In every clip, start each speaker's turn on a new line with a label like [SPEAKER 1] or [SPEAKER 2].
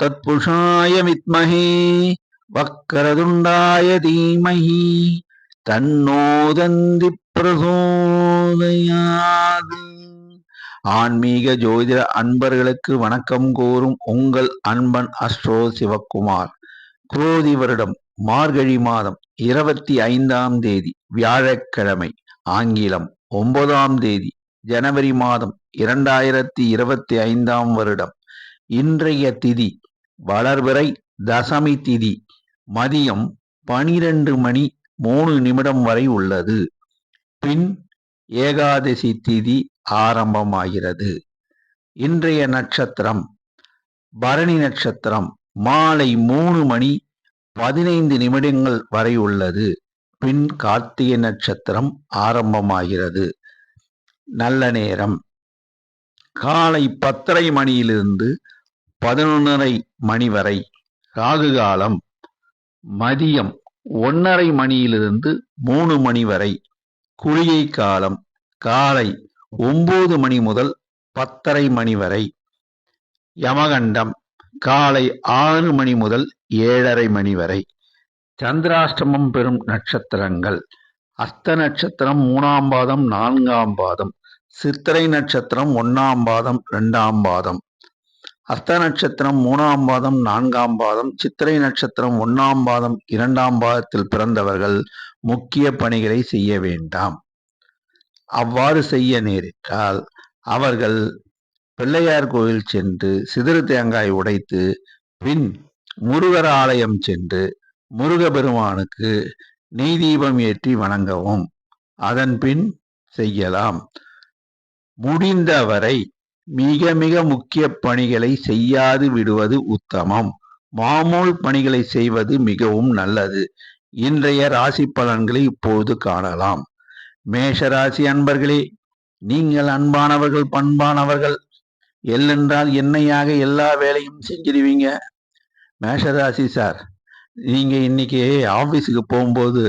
[SPEAKER 1] தத்புருஷாய வித்மஹே வக்கரதுண்டாய தீமஹி தன்னோதந்தி பிரசோதயாது. ஆன்மீக ஜோதிட அன்பர்களுக்கு வணக்கம் கூறும் உங்கள் அன்பன் அஸ்ட்ரோ சிவக்குமார். குரோதி வருடம் மார்கழி மாதம் 25ஆம் தேதி வியாழக்கிழமை, ஆங்கிலம் 9ஆம் தேதி ஜனவரி மாதம் 2025ஆம் வருடம். இன்றைய திதி வளர்பிறை தசமி திதி மதியம் 12:03 வரை உள்ளது. பின் ஏகாதசி திதி ஆரம்பமாகிறது. இன்றைய நட்சத்திரம் பரணி நட்சத்திரம் மாலை 3:15 வரை உள்ளது. பின் கார்த்திகை நட்சத்திரம் ஆரம்பமாகிறது. நல்ல நேரம் காலை 10:30 மணியிலிருந்து 11:30 வரை. ராகு காலம் மதியம் 1:30 மணியிலிருந்து 3 மணி வரை. குளிகை காலம் காலை 9 மணி முதல் 10:30 மணி வரை. யமகண்டம் காலை 6 மணி முதல் 7:30 மணி வரை. சந்திராஷ்டமம் பெறும் நட்சத்திரங்கள் அஸ்த நட்சத்திரம் 3ஆம் பாதம் 4ஆம் பாதம், சித்திரை நட்சத்திரம் 1ஆம் பாதம் 2ஆம் பாதம். அஸ்த நட்சத்திரம் 3ஆம் பாதம் 4ஆம் பாதம், சித்திரை நட்சத்திரம் 1ஆம் பாதம் 2ஆம் பாதத்தில் பிறந்தவர்கள் முக்கிய பணிகளை செய்ய வேண்டாம். அவ்வாறு செய்ய நேரிட்டால் அவர்கள் பிள்ளையார் கோயில் சென்று சிதறு தேங்காய் உடைத்து பின் முருகர் ஆலயம் சென்று முருகபெருமானுக்கு நெய் தீபம் ஏற்றி வணங்கவும். அதன் பின் செய்யலாம். முடிந்தவரை மிக மிக முக்கிய பணிகளை செய்யாது விடுவது உத்தமம். மாமூல் பணிகளை செய்வது மிகவும் நல்லது. இன்றைய ராசி பலன்களை இப்போது காணலாம். மேஷராசி அன்பர்களே, நீங்கள் அன்பானவர்கள், பண்பானவர்கள். எல்லென்றால் என்னையாக எல்லா வேலையும் செஞ்சிடுவீங்க. மேஷராசி சார், நீங்க இன்னைக்கு ஆபீஸுக்கு போகும்போது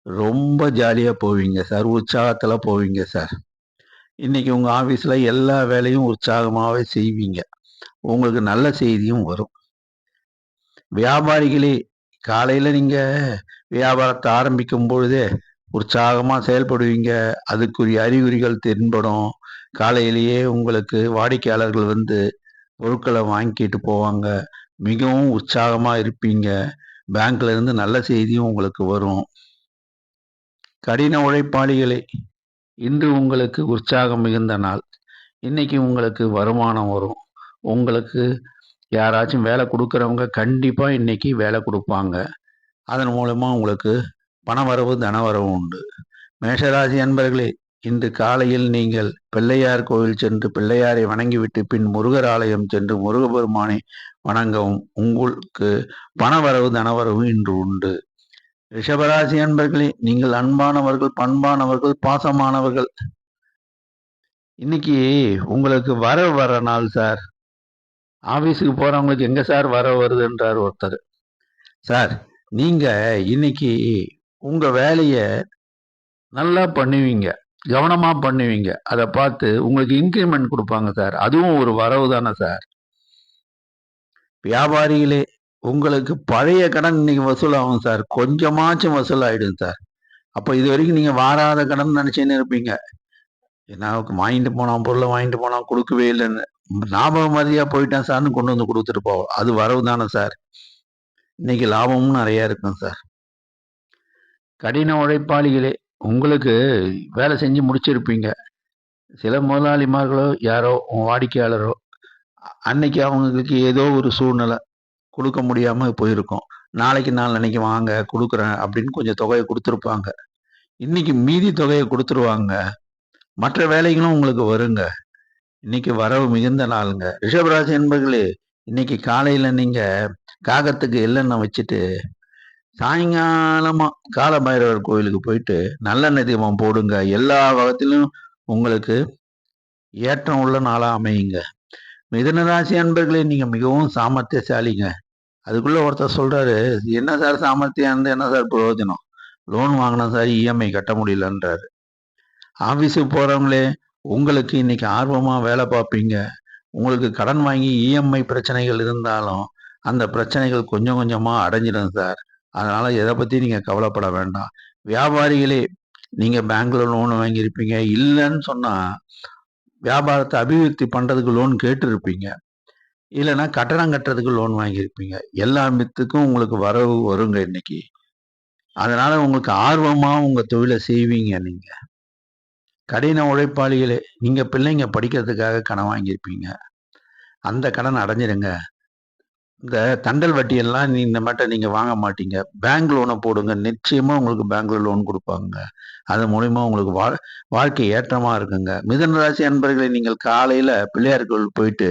[SPEAKER 1] ரொம்ப ஜாலியா போவீங்க சார், உற்சாகத்துல போவீங்க சார். இன்னைக்கு உங்க ஆபீஸ்ல எல்லா வேலையும் உற்சாகமாவே செய்வீங்க. உங்களுக்கு நல்ல செய்தியும் வரும். வியாபாரிகளே, காலையில நீங்க வியாபாரத்தை ஆரம்பிக்கும் பொழுதே உற்சாகமா செயல்படுவீங்க. அதுக்குரிய அறிகுறிகள் தென்படும். காலையிலேயே உங்களுக்கு வாடிக்கையாளர்கள் வந்து பொருட்களை வாங்கிட்டு போவாங்க. மிகவும் உற்சாகமா இருப்பீங்க. பேங்க்ல இருந்து நல்ல செய்தியும் உங்களுக்கு வரும். கடின உழைப்பாளிகளே, இன்று உங்களுக்கு உற்சாகம் மிகுந்த நாள். இன்னைக்கு உங்களுக்கு வருமானம் வரும். உங்களுக்கு யாராச்சும் வேலை கொடுக்குறவங்க கண்டிப்பா இன்னைக்கு வேலை கொடுப்பாங்க. அதன் மூலமா உங்களுக்கு பணவரவு தனவரவு உண்டு. மேஷராசி அன்பர்களே, இன்று காலையில் நீங்கள் பிள்ளையார் கோயில் சென்று பிள்ளையாரை வணங்கிவிட்டு பின் முருகர் ஆலயம் சென்று முருகபெருமானை வணங்கவும். உங்களுக்கு பணவரவு தனவரவு இன்று உண்டு. ரிஷபராசி அன்பர்களே, நீங்கள் அன்பானவர்கள், பண்பானவர்கள், பாசமானவர்கள். இன்னைக்கு உங்களுக்கு வர நாள் சார். ஆபீஸுக்கு போறவங்களுக்கு எங்க சார் வருதுன்றார் ஒருத்தர். சார், நீங்க இன்னைக்கு உங்க வேலைய நல்லா பண்ணுவீங்க, கவனமா பண்ணுவீங்க. அதை பார்த்து உங்களுக்கு இன்கிரிமெண்ட் கொடுப்பாங்க சார். அதுவும் ஒரு வரவு தானே சார். வியாபாரிகளே, உங்களுக்கு பழைய கடன் இன்னைக்கு வசூலாகும் சார். கொஞ்சமாச்சும் வசூல் ஆயிடும் சார். அப்போ இது வரைக்கும் நீங்க வாராத கடன் நினைச்சுன்னு இருப்பீங்க. என்ன வாங்கிட்டு போனான், பொருளை வாங்கிட்டு போனான், கொடுக்கவே இல்லைன்னு ஞாபகம் மதியா போயிட்டேன் சார்னு கொண்டு வந்து கொடுத்துட்டு போவோம். அது வரவு தானே சார். இன்னைக்கு லாபமும் நிறைய இருக்கும் சார். கடின உழைப்பாளிகளே, உங்களுக்கு வேலை செஞ்சு முடிச்சிருப்பீங்க. சில முதலாளிமார்களோ யாரோ வாடிக்கையாளரோ அன்னைக்கு அவங்களுக்கு ஏதோ ஒரு சூழ்நிலை கொடுக்க முடியாம போயிருக்கும். நாளைக்கு நாளன்னைக்கு வாங்க கொடுக்குறேன் அப்படின்னு கொஞ்சம் தொகையை கொடுத்துருப்பாங்க. இன்னைக்கு மீதி தொகையை கொடுத்துருவாங்க. மற்ற வேலைகளும் உங்களுக்கு வருங்க. இன்னைக்கு வரவு மிகுந்த நாளுங்க. ரிஷபராசி என்பர்களே, இன்னைக்கு காலையில நீங்க காகத்துக்கு எள்ளெண்ணெய் வச்சுட்டு சாயங்காலமா கால பைரவர் கோயிலுக்கு போயிட்டு நல்லெண்ணெய் தீபம் போடுங்க. எல்லா வகத்திலும் உங்களுக்கு ஏற்றம் உள்ள நாளா அமையுங்க. மிதுனராசி அன்பர்களே, நீங்க மிகவும் சாமர்த்தியசாலிங்க. அதுக்குள்ள ஒருத்தர் சொல்றாரு, என்ன சார் சாமர்த்தியம் இருந்து என்ன சார் பிரயோஜனம்? லோன் வாங்கினா சார், இஎம்ஐ கட்ட முடியலன்றாரு. ஆபீஸுக்கு போறவங்களே, உங்களுக்கு இன்னைக்கு ஆர்வமா வேலை பார்ப்பீங்க. உங்களுக்கு கடன் வாங்கி இஎம்ஐ பிரச்சனைகள் இருந்தாலும், அந்த பிரச்சனைகள் கொஞ்சம் கொஞ்சமா அடைஞ்சிடும் சார். அதனால எத பத்தியும் நீங்க கவலைப்பட வேண்டாம். வியாபாரிகளே, நீங்க பேங்க்ல லோன் வாங்கியிருப்பீங்க. இல்லன்னு சொன்னா, வியாபாரத்த அபிவிருத்தி பண்றதுக்கு லோன் கேட்டிருப்பீங்க. இல்லன்னா கட்டடம் கட்டுறதுக்கு லோன் வாங்கியிருப்பீங்க. எல்லா மித்துக்கும் உங்களுக்கு வரவு வருங்க இன்னைக்கு. அதனால உங்களுக்கு ஆர்வமா உங்க தொழில செய்வீங்க நீங்க. கடின உழைப்பாளிகளே, நீங்க பிள்ளைங்க படிக்கிறதுக்காக கடன் வாங்கியிருப்பீங்க. அந்த கடன் அடைஞ்சிருங்க. இந்த தண்டல் வட்டி எல்லாம் இந்த மாட்ட நீங்க வாங்க மாட்டீங்க. பேங்க் லோன போடுங்க. நிச்சயமா உங்களுக்கு பேங்க்ல லோன் குடுப்பாங்க. அது மூலியமா உங்களுக்கு வாழ்க்கை ஏற்றமா இருக்குங்க. மிதுன ராசி அன்பர்களே, நீங்கள் காலையில பிள்ளையார் கோவில் போயிட்டு,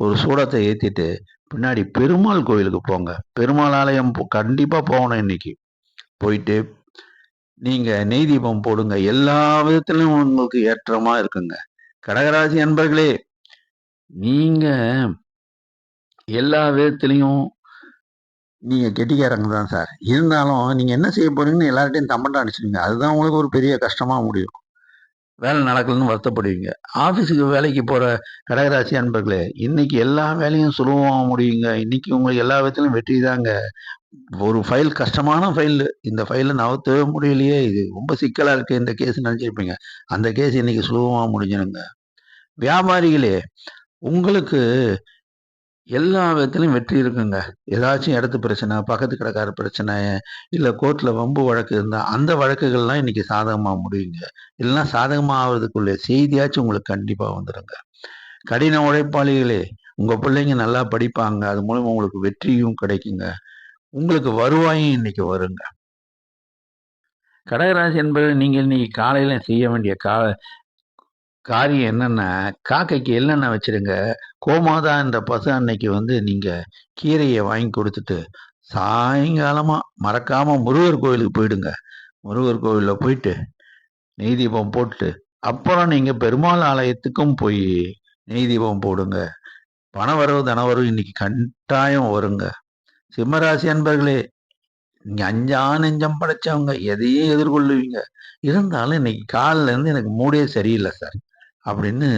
[SPEAKER 1] ஒரு சூடத்த ஏத்திட்டு, பின்னாடி பெருமாள் கோயிலுக்கு போங்க. பெருமாள் ஆலயம் கண்டிப்பா போகணும் இன்னைக்கு. போயிட்டு நீங்க நெய் தீபம் போடுங்க. எல்லா விதத்திலும் உங்களுக்கு ஏற்றமா இருக்குங்க. கடகராசி அன்பர்களே, நீங்க எல்லா விதத்திலயும் நீங்க கெட்டிக்காரங்க தான் சார். இருந்தாலும் நீங்க என்ன செய்ய போறீங்கன்னு எல்லார்ட்டயும் தம்பட்டம் அடிச்சுடுவீங்க. அதுதான் உங்களுக்கு ஒரு பெரிய கஷ்டமா முடியும். வேலை நடக்கலன்னு வருத்தப்படுவீங்க. ஆஃபீஸுக்கு வேலைக்கு போற கடகராசி அன்பர்களே, இன்னைக்கு எல்லா வேலையும் சுலபமா முடியுங்க. இன்னைக்கு உங்களுக்கு எல்லா விதத்திலும் வெற்றி தாங்க. ஒரு ஃபைல் கஷ்டமான ஃபைலு. இந்த ஃபைல நகர்த்தவே முடியலையே! இது ரொம்ப சிக்கலா இருக்கே இந்த கேஸ்ன்னு நெனச்சிருப்பீங்க. அந்த கேஸ் இன்னைக்கு சுலபமா முடிஞ்சிருங்க. வியாபாரிகளே, உங்களுக்கு எல்லா விதத்திலயும் வெற்றி இருக்குங்க. ஏதாச்சும் இடத்து பிரச்சனை, பக்கத்து கடைக்கார பிரச்சனை, இல்ல கோர்ட்ல வம்பு வழக்கு இருந்தா, அந்த வழக்குகள்லாம் இன்னைக்கு சாதகமா முடியுங்க. இல்லன்னா சாதகமா ஆவறதுக்குள்ள செய்தியாச்சும் உங்களுக்கு கண்டிப்பா வந்துருங்க. கடின உழைப்பாளிகளே, உங்க பிள்ளைங்க நல்லா படிப்பாங்க. அது மூலமா உங்களுக்கு வெற்றியும் கிடைக்குங்க. உங்களுக்கு வருவாயும் இன்னைக்கு வருங்க. கடகராசி என்பது நீங்க இன்னைக்கு காலையில செய்ய வேண்டிய காரியம் என்னன்னா, காக்கைக்கு எள்ளெண்ணெய் வச்சுருங்க. கோமாதா என்ற பசு அன்னைக்கு நீங்க கீரைய வாங்கி குடுத்துட்டு, சாயங்காலமா மறக்காம முருகர் கோயிலுக்கு போயிடுங்க. முருகர் கோவில்ல போயிட்டு, நெய் தீபம் போட்டு, அப்புறம் நீங்க பெருமாள் ஆலயத்துக்கும் போயி நெய் தீபம் போடுங்க. பணவரவு, தனவரவு இன்னைக்கு கட்டாயம் வருங்க. சிம்மராசி அன்பர்களே, நீங்க அஞ்சா நெஞ்சம் படைச்சவங்க. எதையும் எதிர்கொள்ளுவீங்க. இருந்தாலும் இன்னைக்கு காலைல இருந்து எனக்கு மூடே சரியில்ல சார். அப்படின்னு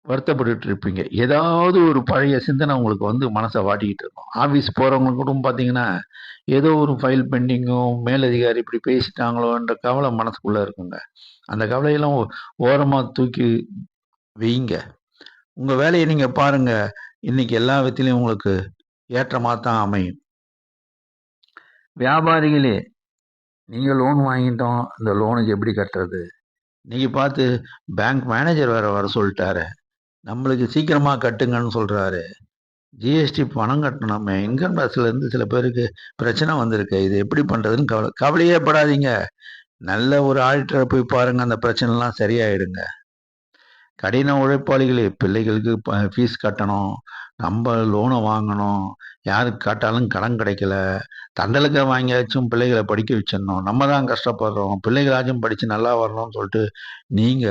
[SPEAKER 1] வருத்தப்பட்டுட்டு இருப்பீங்க. ஏதாவது ஒரு பழைய சிந்தனை உங்களுக்கு மனச வாட்டிக்கிட்டு இருக்கும். ஆஃபீஸ் போறவங்க கூட பார்த்தீங்கன்னா, ஏதோ ஒரு ஃபைல் பெண்டிங்கோ, மேலதிகாரி இப்படி பேசிட்டாங்களோன்ற கவலை மனசுக்குள்ள இருக்குங்க. அந்த கவலையெல்லாம் ஓரமா தூக்கி வையுங்க. உங்க வேலைய நீங்க பாருங்க. இன்னைக்கு எல்லா விதத்திலயும் உங்களுக்கு ஏற்றமா தான் அமையும். வியாபாரிகளே, நீங்க லோன் வாங்கிட்டோம். இந்த லோனுக்கு எப்படி கட்டுறது? இன்னைக்கு பார்த்து பேங்க் மேனேஜர் வேற வர சொல்ட்டாரு. நம்மளுக்கு சீக்கிரமா கட்டுங்கன்னு சொல்றாரு. ஜிஎஸ்டி பணம் கட்டணுமே. இன்கம் டாக்ஸ்ல இருந்து சில பேருக்கு பிரச்சனை வந்திருக்கு. இது எப்படி பண்றதுன்னு கவலையே படாதீங்க. நல்ல ஒரு ஆடிட்டர போய் பாருங்க. அந்த பிரச்சனைலாம் சரியாயிடுங்க. கடின உழைப்பாளிகளே, பிள்ளைகளுக்கு ஃபீஸ் கட்டணும். நம்ம லோன வாங்கணும். யாருக்கு கேட்டாலும் கடன் கிடைக்கல. தண்டலுக்க வாங்கியாச்சும் பிள்ளைகள படிக்க வச்சிடணும். நம்ம தான் கஷ்டப்படுறோம். பிள்ளைகளாச்சும் படிச்சு நல்லா வரணும்னு சொல்லிட்டு, நீங்க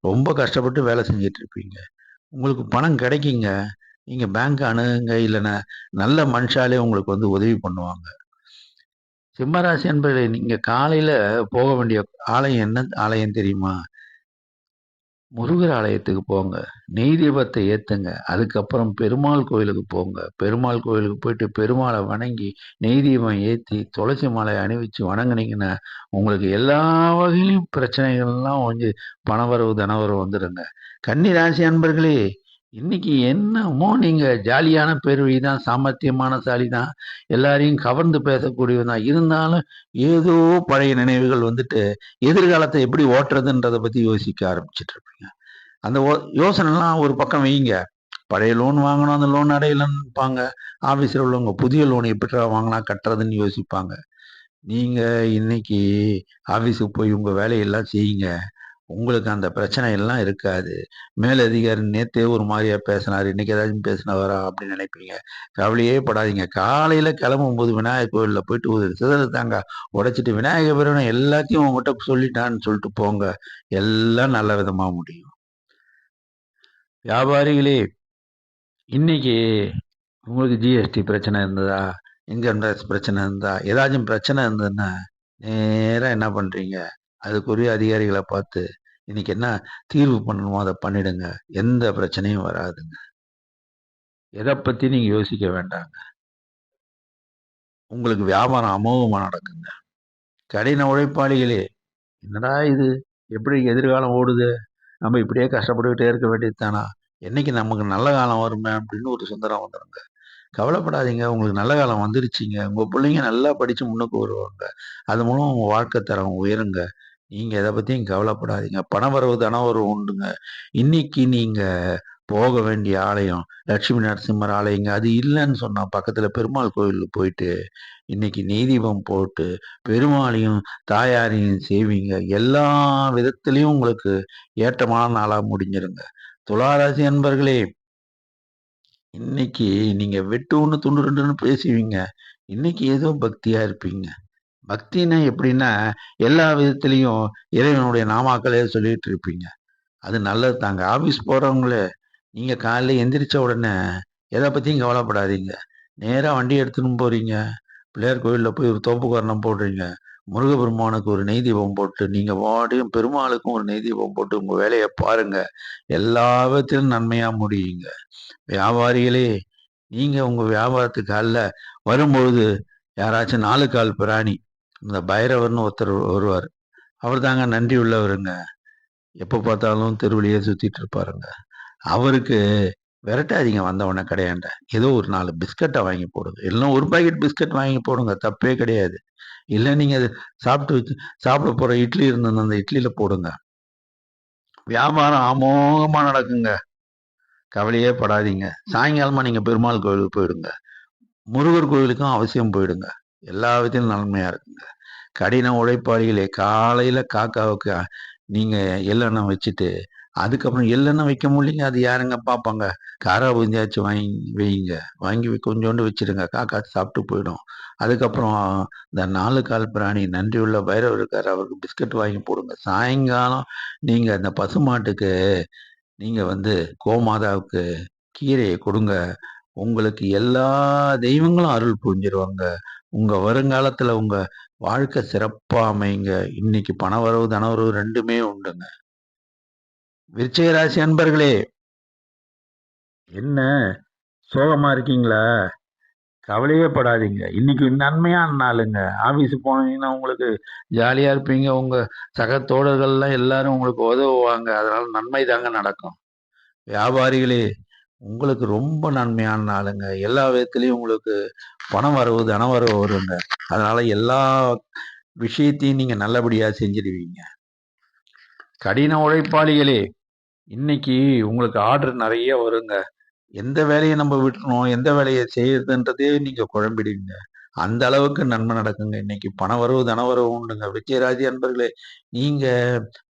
[SPEAKER 1] ரொம்ப கஷ்டப்பட்டு வேலை செஞ்சுட்டு இருப்பீங்க. உங்களுக்கு பணம் கிடைக்குங்க. நீங்க பேங்க் அணுகுங்க. இல்லன்னா நல்ல மனுஷாலே உங்களுக்கு உதவி பண்ணுவாங்க. சிம்மராசி என்பர்களே, நீங்க காலையில போக வேண்டிய ஆலயம் என்ன ஆலயம் தெரியுமா? முருகர் ஆலயத்துக்கு போங்க. நெய் தீபத்த ஏத்துங்க. அதுக்கப்புறம் பெருமாள் கோயிலுக்கு போங்க. பெருமாள் கோயிலுக்கு போயிட்டு பெருமாள வணங்கி, நெய் தீபம் ஏத்தி, துளசி மாலை அணிவிச்சு வணங்குனீங்கன்னா, உங்களுக்கு எல்லா வகையிலும் பிரச்சனைகள்லாம் பணவரவு, தனவரவு வந்துருங்க. கன்னி ராசி அன்பர்களே, இன்னைக்கு என்னமோ நீங்க ஜாலியான பேர்வழி தான், சாமர்த்தியமானசாலி தான், எல்லாரையும் கவர்ந்து பேசக்கூடியவன் தான். இருந்தாலும் ஏதோ பழைய நினைவுகள் எதிர்காலத்த எப்படி ஓட்டுறதுன்றத பத்தி யோசிக்க ஆரம்பிச்சுட்டு இருப்பீங்க. அந்த யோசனைலாம் ஒரு பக்கம் வையுங்க. பழைய லோன் வாங்கணும், அந்த லோன் அடையலன்னுப்பாங்க. ஆஃபீஸ்ல உள்ளவங்க புதிய லோன் எப்படிடா வாங்கினா கட்டுறதுன்னு யோசிப்பாங்க. நீங்க இன்னைக்கு ஆஃபீஸுக்கு போய் உங்க வேலையெல்லாம் செய்யுங்க. உங்களுக்கு அந்த பிரச்சனை எல்லாம் இருக்காது. மேலதிகாரி நேத்தே ஒரு மாரியா பேசினாரு. இன்னைக்கு ஏதாச்சும் பேசினவரா அப்படின்னு நினைப்பீங்க. கவலையே படாதீங்க. காலையில கிளம்பும்போது விநாயகர் கோவில்ல போயிட்டு ஒரு சிதறு தேங்காய் உடைச்சிட்டு, விநாயகர் பெருமான் எல்லாத்தையும் உங்ககிட்ட சொல்லிட்டான்னு சொல்லிட்டு போங்க. எல்லாம் நல்ல விதமா முடியும். வியாபாரிகளே, இன்னைக்கு உங்களுக்கு ஜிஎஸ்டி பிரச்சனை இருந்ததா? இன்கம் டேக்ஸ் பிரச்சனை இருந்தா, ஏதாச்சும் பிரச்சனை இருந்ததுன்னா, நேரா என்ன பண்றீங்க? அதுக்குரிய அதிகாரிகள பார்த்து இன்னைக்கு என்ன தீர்வு பண்ணணுமோ அத பண்ணிடுங்க. எந்த பிரச்சனையும் வராதுங்க. எத பத்தி நீங்க யோசிக்க வேண்டாங்க. உங்களுக்கு வியாபாரம் அமோகமா நடக்குங்க. கடின உழைப்பாளிகளே, என்னடா இது? எப்படி எதிர்காலம் ஓடுது? நம்ம இப்படியே கஷ்டப்பட்டுக்கிட்டே இருக்க வேண்டியது தானா? என்னைக்கு நமக்கு நல்ல காலம் வருமே அப்படின்னு ஒரு சிந்தனை வந்துருங்க. கவலைப்படாதீங்க. உங்களுக்கு நல்ல காலம் வந்துருச்சுங்க. உங்க புள்ளைங்க நல்லா படிச்சு முன்னுக்கு வருவாங்க. அது மூலம் உங்க வாழ்க்கை தரம் உயருங்க. நீங்க எத பத்தியும் கவலைப்படாதீங்க. பணம் வரவு, தனம் வரவு உண்டுங்க. இன்னைக்கு நீங்க போக வேண்டிய ஆலயம், லட்சுமி நரசிம்மர் ஆலயங்க. அது இல்லன்னு சொன்னா பக்கத்துல பெருமாள் கோயிலுக்கு போயிட்டு, இன்னைக்கு நெய் தீபம் போட்டு, பெருமாளையும், தாயாரையும் சேவிங்க. எல்லா விதத்திலயும் உங்களுக்கு ஏற்றமான நாளா முடிஞ்சிருங்க. துலா ராசி அன்பர்களே, இன்னைக்கு நீங்க வெட்டு 1 துண்டு 2ன்னு பேசுவீங்க. இன்னைக்கு ஏதோ பக்தியா இருப்பீங்க. பக்தின்னா எப்படின்னா, எல்லா விதத்திலயும் இறைவனுடைய நாமாக்களே சொல்லிட்டு இருப்பீங்க. அது நல்லது தாங்க. ஆஃபீஸ் போறவங்களே, நீங்க காலைல எந்திரிச்ச உடனே எத பத்தியும் கவலைப்படாதீங்க. நேரா வண்டி எடுத்துன்னு போறீங்க. பிள்ளையார் கோயில்ல போய் ஒரு தோப்புக்கரணம் போடுறீங்க. முருகப்பெருமானுக்கு ஒரு நெய் தீபம் போட்டு, நீங்க பாட்டுக்கும் பெருமாளுக்கும் ஒரு நெய் தீபம் போட்டு உங்க வேலைய பாருங்க. எல்லா விதத்திலும் நன்மையா முடியுங்க. வியாபாரிகளே, நீங்க உங்க வியாபாரத்துக்கு காலைல வரும்பொழுது யாராச்சும் 4 கால் பிராணி, இந்த பைரவர்ன்னு ஒருத்தர் வருவாரு. அவர்தாங்க நன்றி உள்ளவருங்க. எப்ப பார்த்தாலும் தெருவுலயே சுத்திட்டு இருப்பாருங்க. அவருக்கு விரட்டாதீங்க வந்தவொன்னே கடையாண்ட. ஏதோ ஒரு 4 பிஸ்கட்ட வாங்கி போடுங்க. இல்லன்னா 1 பாக்கெட் பிஸ்கட் வாங்கி போடுங்க. தப்பே கிடையாது. இல்ல நீங்க அத சாப்பிட்டு வச்சு சாப்பிட போற இட்லி இருந்ததுன்னா, அந்த இட்லில போடுங்க. வியாபாரம் அமோகமா நடக்குங்க. கவலையே படாதீங்க. சாயங்காலமா நீங்க பெருமாள் கோயிலுக்கு போயிடுங்க. முருகர் கோயிலுக்கும் அவசியம் போயிடுங்க. எல்லா விதத்திலும் நன்மையா இருக்குங்க. கடின உழைப்பாளிகளே, காலையில காக்காவுக்கு நீங்க எள்ளெண்ணெய் வச்சுட்டு, அதுக்கப்புறம் எள்ளெண்ணெய் வைக்க முடியலைங்க. அது யாருங்க பார்ப்பாங்க? காரா பூந்தியாச்சும் வாங்கி வையுங்க. வாங்கி கொஞ்சோண்டு வச்சுருங்க. காக்கா சாப்பிட்டு போயிடும். அதுக்கப்புறம் இந்த 4 கால் பிராணி நன்றியுள்ள பைரவர் இருக்காரு. அவருக்கு பிஸ்கட் வாங்கி போடுங்க. சாயங்காலம் நீங்க அந்த பசுமாட்டுக்கு நீங்க கோமாதாவுக்கு கீரைய கொடுங்க. உங்களுக்கு எல்லா தெய்வங்களும் அருள் புரிஞ்சிருவாங்க. உங்க வருங்காலத்துல உங்க வாழ்க்கை சிறப்பா அமையுங்க. இன்னைக்கு பணவரவு, தனவரவு 2மே உண்டுங்க. விருச்சிக ராசி அன்பர்களே, என்ன சோகமா இருக்கீங்களா? கவலையே படாதீங்க. இன்னைக்கு நன்மையான நாளுங்க. ஆஃபீஸ் போனீங்கன்னா உங்களுக்கு ஜாலியா இருப்பீங்க. உங்க சக தோழர்கள்லாம் எல்லாரும் உங்களுக்கு உதவுவாங்க. அதனால நன்மை தாங்க நடக்கும். வியாபாரிகளே, உங்களுக்கு ரொம்ப நன்மையான நாளுங்க. எல்லா விதத்திலயும் உங்களுக்கு பணம் வரவு, தன வரவு வருங்க. அதனால எல்லா விஷயத்தையும் நீங்க நல்லபடியா செஞ்சுடுவீங்க. கடின உழைப்பாளிகளே, இன்னைக்கு உங்களுக்கு ஆர்டர் நெறைய வருங்க. எந்த வேலைய நம்ம விட்டுறணும், எந்த வேலைய செய்யறதுன்றதே நீங்க குழம்பிடுவீங்க. அந்த அளவுக்கு நன்மை நடக்குங்க. இன்னைக்கு பண வரவு, தன வரவு உண்டுங்க. விஜயராசி அன்பர்களே, நீங்க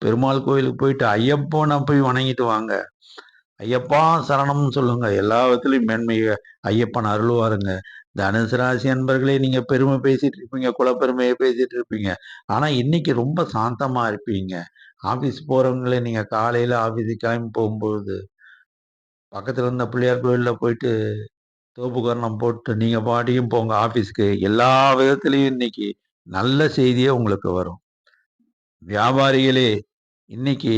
[SPEAKER 1] பெருமாள் கோயிலுக்கு போயிட்டு ஐயப்பன போய் வணங்கிட்டு வாங்க. ஐயப்பா சரணம்னு சொல்லுங்க. எல்லா விதத்திலயும் மேன்மைய ஐயப்பன் அருளுவாருங்க. தனுசு ராசி அன்பர்களே, நீங்க பெருமை பேசிட்டு இருப்பீங்க. குலப்பெருமைய பேசிட்டு இருப்பீங்க. ஆனா, இன்னைக்கு ரொம்ப சாந்தமா இருப்பீங்க. ஆஃபீஸ் போறவங்களே நீங்க காலையில ஆஃபீஸுக்கு கிளம்பி போகும்போது, பக்கத்துல இருந்த பிள்ளையார் கோயில்ல போயிட்டு தோப்புக்கரணம் போட்டு நீங்க பாட்டுக்கும் போங்க ஆஃபீஸ்க்கு. எல்லா விதத்திலயும் இன்னைக்கு நல்ல செய்தியே உங்களுக்கு வரும். வியாபாரிகளே, இன்னைக்கு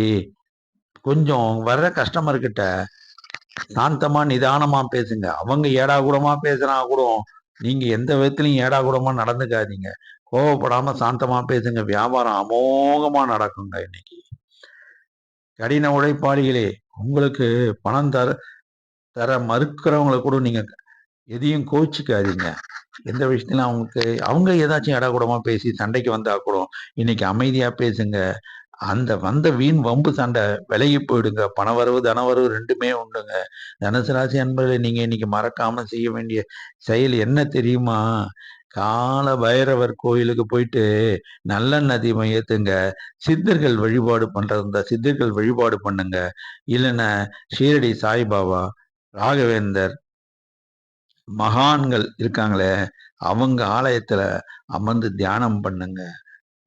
[SPEAKER 1] கொஞ்சம் வர்ற கஸ்டமர் கிட்ட சாந்தமா, நிதானமா பேசுங்க. அவங்க ஏடாகூடமா பேசினா கூட, நீங்க எந்த விதத்திலயும் ஏடாகூடமா நடந்துக்காதீங்க. கோவப்படாம சாந்தமா பேசுங்க. வியாபாரம் அமோகமா நடக்குங்க இன்னைக்கு. கடின உழைப்பாளிகளே, உங்களுக்கு பணம் தர தர மறுக்கிறவங்கள கூட நீங்க எதையும் கோவிச்சுக்காதீங்க. எந்த விஷயத்திலும் அவங்க ஏதாச்சும் ஏடாகூடமா பேசி சண்டைக்கு வந்தா கூட, இன்னைக்கு அமைதியா பேசுங்க. அந்த வந்த வீண் வம்பு சண்டை விலகி போயிடுங்க. பணவரவு, தனவரவு 2மே உண்டுங்க. தனுசு ராசி அன்பர்களே, நீங்க இன்னைக்கு மறக்காம செய்ய வேண்டிய செயல் என்ன தெரியுமா? கால பைரவர் கோயிலுக்கு போயிட்டு நல்லெண்ணெய் தீபம் ஏத்துங்க. சித்தர்கள் வழிபாடு பண்றது இருந்தா சித்தர்கள் வழிபாடு பண்ணுங்க. இல்லன்னா ஷீரடி சாய்பாபா, ராகவேந்தர், மகான்கள் இருக்காங்களே, அவங்க ஆலயத்துல அமர்ந்து தியானம் பண்ணுங்க.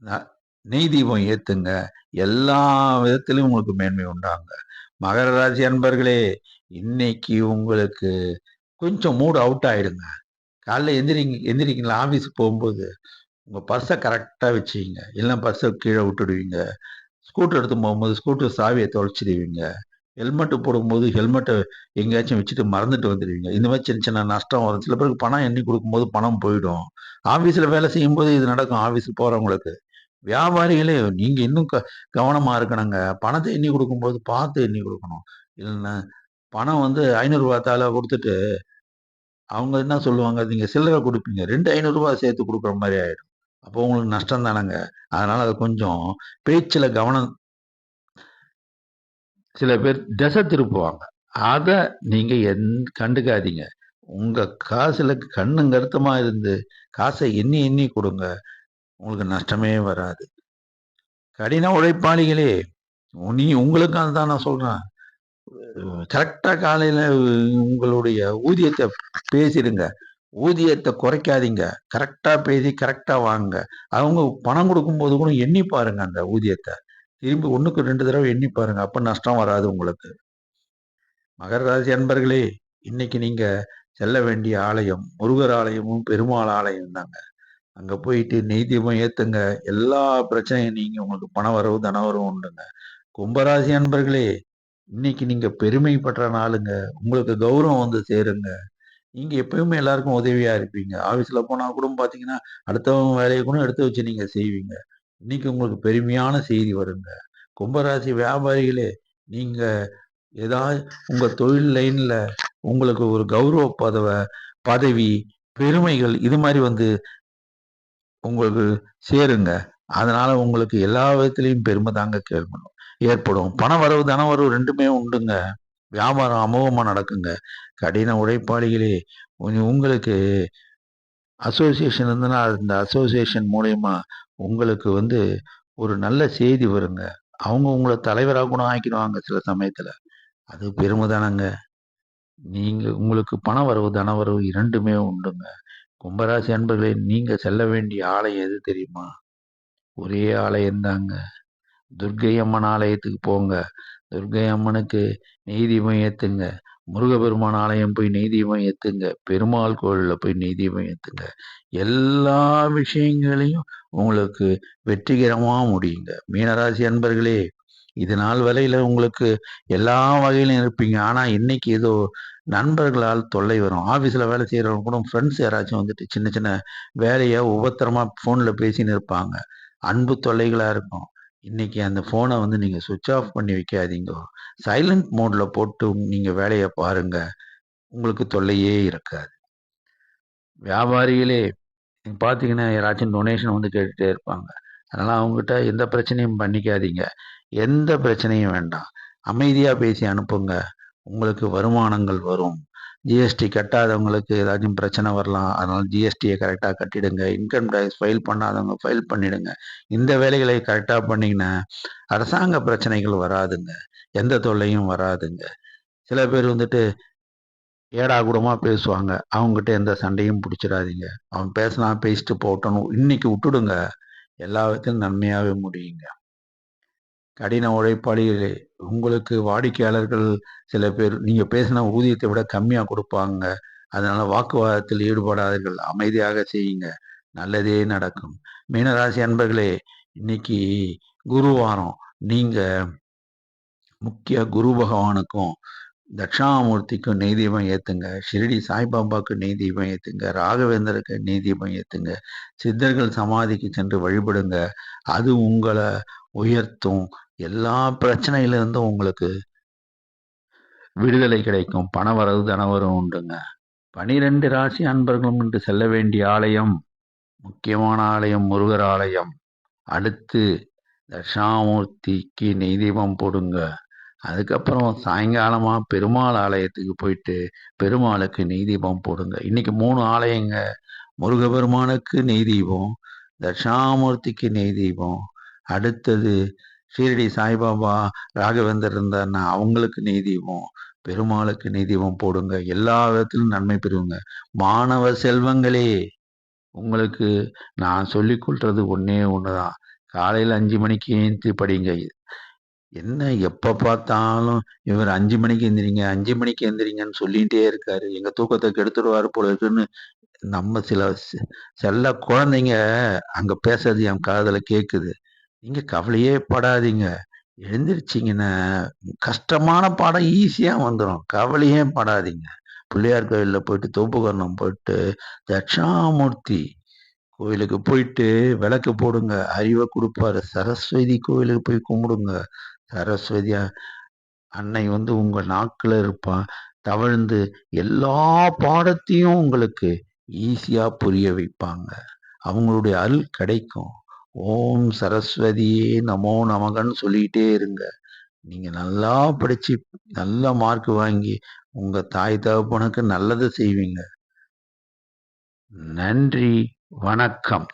[SPEAKER 1] ந நெய் தீபம் ஏத்துங்க. எல்லா விதத்திலும் உங்களுக்கு மேன்மை உண்டாங்க. மகர ராசி அன்பர்களே, இன்னைக்கு உங்களுக்கு கொஞ்சம் மூட் அவுட் ஆயிடுங்க. காலைல எந்திரிக்கிறீங்களா ஆஃபீஸுக்கு போகும்போது, உங்க பர்ஸ கரெக்ட்டா வச்சுக்கங்க. இல்லன்னா பர்ஸ கீழ விட்டுடுவீங்க. ஸ்கூட்டர் எடுத்து போகும்போது ஸ்கூட்டர் சாவிய தொலைச்சிடுவீங்க. ஹெல்மெட் போடும்போது ஹெல்மெட்ட எங்கேயாச்சும் வச்சுட்டு மறந்துட்டு வந்துடுவீங்க. இந்த மாரி சின்ன சின்ன நஷ்டம் வரும். சில பேருக்கு பணம் எண்ணி குடுக்கும்போது பணம் போயிடும். ஆஃபீஸ்ல வேலை செய்யும்போது இது நடக்கும் ஆஃபீஸுக்கு போறவங்களுக்கு. வியாபாரிகளே நீங்க இன்னும் கவனமா இருக்கணுங்க. பணத்த எண்ணி குடுக்கும்போது பார்த்து எண்ணி குடுக்கணும். இல்லன்னா பணம் வந்து ரூ. 500 தாள குடுத்துட்டு, அவங்க என்ன சொல்லுவாங்க, நீங்க சில்லற குடுப்பீங்க. 2 ரூ. 500 சேர்த்து குடுக்குற மாரி ஆயிடும். அப்போ உங்களுக்கு நஷ்டம் தானங்க. அதனால அத கொஞ்சம் பேச்சுல கவனம் சில பேர் திசை திருப்புவாங்க. அத நீங்க கண்டுக்காதீங்க. உங்க காசுல கண்ணும் கருத்துமா இருந்து, காச எண்ணி எண்ணி குடுங்க. உங்களுக்கு நஷ்டமே வராது. கடின உழைப்பாளிகளே, உங்களுக்காக தான் நான் சொல்றேன். கரெக்ட்டா காலையில உங்களுடைய ஊதியத்த பேசிடுங்க. ஊதியத்த குறைக்காதீங்க. கரெக்ட்டா பேசி கரெக்ட்டா வாங்குங்க. அவங்க பணம் குடுக்கும்போது கூட எண்ணி பாருங்க அந்த ஊதியத்த. திரும்பி 1க்கு 2 தடவ எண்ணி பாருங்க. அப்ப நஷ்டம் வராது உங்களுக்கு. மகர ராசி அன்பர்களே, இன்னைக்கு நீங்க செல்ல வேண்டிய ஆலயம், முருகர் ஆலயமும், பெருமாள் ஆலயம் தாங்க. அங்க போயிட்டு நெய் தீபம் ஏத்துங்க. எல்லா பிரச்சனையும் நீங்கி உங்களுக்கு பண வரவு, தன வரவு உண்டுங்க. கும்பராசி அன்பர்களே, இன்னைக்கு நீங்க பெருமைப்படுற நாளுங்க. உங்களுக்கு கௌரவம் வந்து சேருங்க. நீங்க எப்பவுமே எல்லாருக்கும் உதவியா இருப்பீங்க. ஆஃபீஸ்ல போனா கூட பார்த்தீங்கன்னா, அடுத்தவங்க வேலைய கூட எடுத்து வச்சு நீங்க செய்வீங்க. இன்னைக்கு உங்களுக்கு பெருமையான செய்தி வருங்க. கும்பராசி வியாபாரிகளே, நீங்க ஏதாவது உங்க தொழில் லைன்ல உங்களுக்கு ஒரு கௌரவ பதவி, பெருமைகள் இது மாரி வந்து உங்களுக்கு சேருங்க. அதனால உங்களுக்கு எல்லா விதத்திலயும் பெருமை தாங்க ஏற்படும். பண வரவு, தன வரவு 2மே உண்டுங்க. வியாபாரம் அமோகமா நடக்குங்க. கடின உழைப்பாளிகளே, உங்களுக்கு அசோசியேஷன் இருந்ததுன்னா, அந்த அசோசியேஷன் மூலியமா உங்களுக்கு வந்து ஒரு நல்ல செய்தி வருங்க. அவங்க உங்கள தலைவரா கூட ஆக்கிடுவாங்க சில சமயத்துல. அது பெருமை தானங்க. உங்களுக்கு பண வரவு, தன வரவு 2மே உண்டுங்க. கும்பராசி அன்பர்களே, நீங்க செல்ல வேண்டிய ஆலயம் எது தெரியுமா? ஒரே ஆலயம் தாங்க. துர்க்கை அம்மன் ஆலயத்துக்கு போங்க. துர்க்கை அம்மனுக்கு நெய் தீபம் ஏத்துங்க. முருகப்பெருமான் ஆலயம் போய் நெய் தீபம் ஏத்துங்க. பெருமாள் கோவில்ல போய் நெய் தீபம் ஏத்துங்க. எல்லா விஷயங்களையும் உங்களுக்கு வெற்றிகரமா முடியுங்க. மீனராசி அன்பர்களே, இது நாள் வரையில உங்களுக்கு எல்லா வகையிலும் இருப்பீங்க. ஆனா இன்னைக்கு ஏதோ நண்பர்களால் தொல்லை வரும். ஆஃபீஸ்ல வேலை செய்றவங்க கூட ஃப்ரெண்ட்ஸ் யாராச்சும் வந்துட்டு சின்ன சின்ன வேலைய உபத்திரமா ஃபோன்ல பேசின்னு இருப்பாங்க. அன்பு தொல்லைகளா இருக்கும். இன்னைக்கு அந்த ஃபோன வந்து நீங்க ஸ்விட்ச் ஆஃப் பண்ணி வைக்காதீங்கோ. சைலன்ட் மோட்ல போட்டு நீங்க வேலைய பாருங்க. உங்களுக்கு தொல்லையே இருக்காது. வியாபாரிகளே நீங்க பார்த்தீங்கன்னா, யாராச்சும் டொனேஷன் வந்து கேட்டுட்டே இருப்பாங்க. அதனால அவங்ககிட்ட எந்த பிரச்சனையும் பண்ணிக்காதீங்க. எந்த பிரச்சனையும் வேண்டாம். அமைதியா பேசி அனுப்புங்க. உங்களுக்கு வருமானங்கள் வரும். ஜிஎஸ்டி கட்டாதவங்களுக்கு ஏதாச்சும் பிரச்சனை வரலாம். அதனால ஜிஎஸ்டிய கரெக்ட்டா கட்டிடுங்க. இன்கம் டாக்ஸ் ஃபைல் பண்ணாதவங்க ஃபைல் பண்ணிடுங்க. இந்த வேலைகளை கரெக்ட்டா பண்ணீங்கன்னா, அரசாங்க பிரச்சனைகள் வராதுங்க. எந்த தொல்லையும் வராதுங்க. சில பேர் வந்துட்டு ஏடா கூடமா பேசுவாங்க. அவங்ககிட்ட எந்த சண்டையும் புடிச்சிடாதீங்க. அவன் பேசினா பேசிட்டு போகட்டும்னு இன்னைக்கு விட்டுடுங்க. எல்லா விதத்திலும் நன்மையாவே முடியுங்க. கடின உழைப்பாளிகளே, உங்களுக்கு வாடிக்கையாளர்கள் சில பேர் நீங்க பேசின ஊதியத்தை விட கம்மியா குடுப்பாங்க. அதனால வாக்குவாதத்தில் ஈடுபடாதீர்கள். அமைதியாக செய்யுங்க. நல்லதே நடக்கும். மீனராசி அன்பர்களே, இன்னைக்கு குருவாரம். நீங்க முக்கிய குரு பகவானுக்கும் தட்சிணாமூர்த்திக்கும் நெய் தீபம் ஏத்துங்க. ஷிரடி சாய்பாபாவுக்கு நெய் தீபம் ஏத்துங்க. ராகவேந்தருக்கு நெய் தீபம் ஏத்துங்க. சித்தர்கள் சமாதிக்கு சென்று வழிபடுங்க. அது உங்கள உயர்த்தும். எல்லா பிரச்சனையிலிருந்தும் உங்களுக்கு விடுதலை கிடைக்கும். பணவரவு, தனவரவு உண்டுங்க. 12 ராசி அன்பர்களும் இன்று செல்ல வேண்டிய ஆலயம், முக்கியமான ஆலயம் முருகர் ஆலயம். அடுத்து தட்சிணாமூர்த்திக்கு நெய் தீபம் போடுங்க. அதுக்கப்புறம் சாயங்காலமா பெருமாள் ஆலயத்துக்கு போயிட்டு, பெருமாளுக்கு நெய் தீபம் போடுங்க. இன்னைக்கு 3 ஆலயங்க. முருகப்பெருமானுக்கு நெய் தீபம், தட்சிணாமூர்த்திக்கு நெய் தீபம், அடுத்தது ஷீரடி சாய்பாபா, ராகவேந்தர் இருந்தார்னா அவங்களுக்கு நெய் தீபம், பெருமாளுக்கு நெய் தீபம் போடுங்க. எல்லா விதத்திலும் நன்மை பெறுங்க. மாணவ செல்வங்களே, உங்களுக்கு நான் சொல்லிக் கொள்றது ஒண்ணே ஒண்ணுதான். காலையில 5 மணிக்கு எந்திரிச்சு படிங்க. என்ன எப்ப பார்த்தாலும் இவர் 5 மணிக்கு எந்திரிங்க, 5 மணிக்கு எந்திரிங்கன்னு சொல்லிட்டே இருக்காரு. எங்க தூக்கத்த கெடுத்துருவாரு போல இருக்குன்னு நம்ம சில செல்ல குழந்தைங்க அங்க பேசுறது என் காதுல கேக்குது. நீங்க கவலையே படாதீங்க. எழுந்திரிச்சீங்கன்னா, கஷ்டமான பாடம் ஈஸியா வந்துரும். கவலையே படாதீங்க. பிள்ளையார் கோயில்ல போயிட்டு தோப்புக்கரணம் போயிட்டு, தட்சிணாமூர்த்தி கோயிலுக்கு போயிட்டு விளக்கு போடுங்க. அறிவ குடுப்பாரு. சரஸ்வதி கோயிலுக்கு போய் கும்பிடுங்க. சரஸ்வதி அன்னை உங்க நாக்குல இருப்பா. தவழ்ந்து எல்லா பாடத்தையும் உங்களுக்கு ஈஸியா புரிய வைப்பாங்க. அவங்களுடைய அருள் கிடைக்கும். ஓம் சரஸ்வதியே நமோ நமகன்னு சொல்லிட்டே இருங்க. நீங்க நல்லா படிச்சு, நல்ல மார்க் வாங்கி, உங்க தாய் தகப்பனுக்கு நல்லது செய்வீங்க. நன்றி. வணக்கம்.